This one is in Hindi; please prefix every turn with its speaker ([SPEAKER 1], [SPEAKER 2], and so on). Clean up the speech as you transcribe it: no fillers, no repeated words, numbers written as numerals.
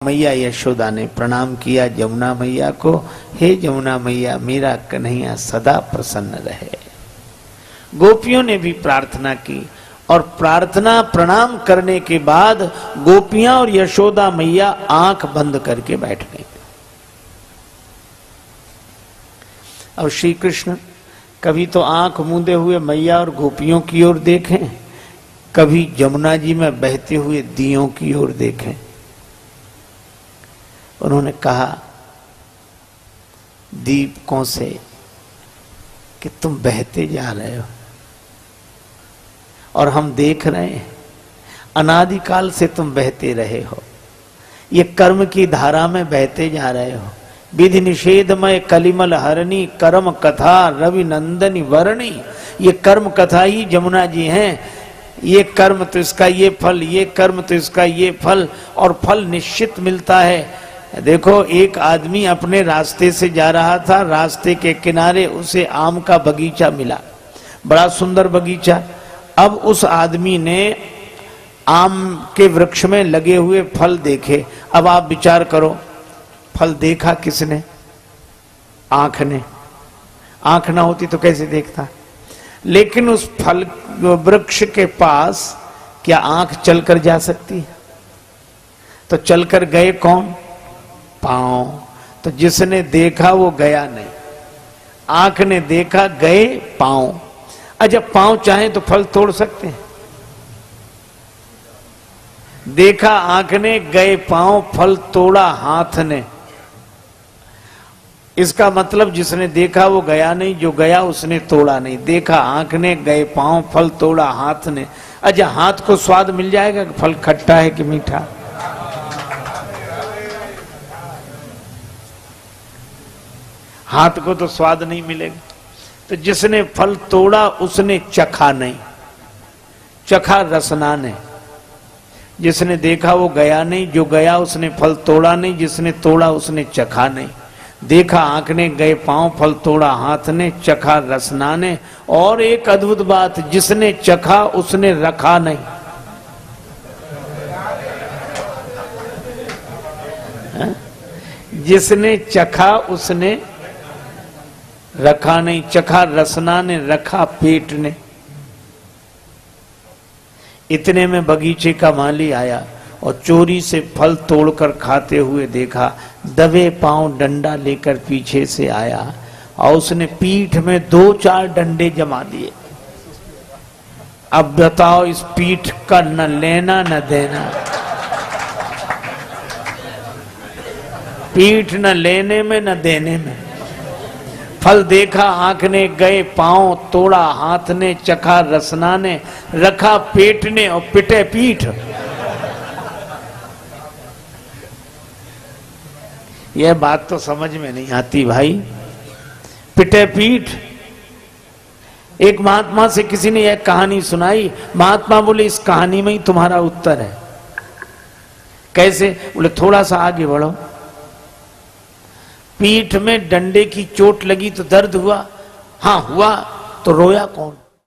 [SPEAKER 1] मैया यशोदा ने प्रणाम किया जमुना मैया को, हे जमुना मैया मेरा कन्हैया सदा प्रसन्न रहे। गोपियों ने भी प्रार्थना की और प्रार्थना प्रणाम करने के बाद गोपियां और यशोदा मैया आंख बंद करके बैठ गई। और श्री कृष्ण कभी तो आंख मूंदे हुए मैया और गोपियों की ओर देखें, कभी जमुना जी में बहते हुए दियों की ओर देखें। उन्होंने कहा दीपकों से कि तुम बहते जा रहे हो और हम देख रहे हैं, अनादिकाल से तुम बहते रहे हो, ये कर्म की धारा में बहते जा रहे हो। विधि निषेधमय कलिमल हरणी कर्म कथा रवि नंदनी वर्णी, ये कर्म कथा ही जमुना जी हैं। ये कर्म तो इसका ये फल, ये कर्म तो इसका ये फल, और फल निश्चित मिलता है। देखो एक आदमी अपने रास्ते से जा रहा था, रास्ते के किनारे उसे आम का बगीचा मिला, बड़ा सुंदर बगीचा। अब उस आदमी ने आम के वृक्ष में लगे हुए फल देखे। अब आप विचार करो, फल देखा किसने? आंख ने। आंख ना होती तो कैसे देखता? लेकिन उस फल वृक्ष के पास क्या आंख चलकर जा सकती है? तो चलकर गए कौन? पांव। तो जिसने देखा वो गया नहीं, आंख ने देखा, गए पांव। जब पांव चाहे तो फल तोड़ सकते हैं। देखा आंख ने, गए पांव, फल तोड़ा हाथ ने। इसका मतलब जिसने देखा वो गया नहीं, जो गया उसने तोड़ा नहीं। देखा आंख ने, गए पांव, फल तोड़ा हाथ ने। अच्छा हाथ को स्वाद मिल जाएगा कि फल खट्टा है कि मीठा? हाथ को तो स्वाद नहीं मिलेगा। तो जिसने फल तोड़ा उसने चखा नहीं, चखा रसना ने। जिसने देखा वो गया नहीं, जो गया उसने फल तोड़ा नहीं, जिसने तोड़ा उसने चखा नहीं। देखा आंख ने, गए पांव, फल तोड़ा हाथ ने, चखा रसना ने। और एक अद्भुत बात, जिसने चखा उसने रखा नहीं। जिसने चखा उसने रखा नहीं। चखा रसना ने, रखा पेट ने। इतने में बगीचे का माली आया और चोरी से फल तोड़कर खाते हुए देखा। दबे पांव डंडा लेकर पीछे से आया और उसने पीठ में 2-4 डंडे जमा दिए। अब बताओ इस पीठ का न लेना न देना। पीठ न लेने में न देने में। फल देखा आंख ने, गए पांव, तोड़ा हाथ ने, चखा रसना ने, रखा पेट ने और पिटे पीठ। यह बात तो समझ में नहीं आती भाई। पिटे पीठ। एक महात्मा से किसी ने यह कहानी सुनाई। महात्मा बोले इस कहानी में ही तुम्हारा उत्तर है। कैसे? बोले थोड़ा सा आगे बढ़ो। पीठ में डंडे की चोट लगी तो दर्द हुआ? हाँ हुआ। तो रोया कौन?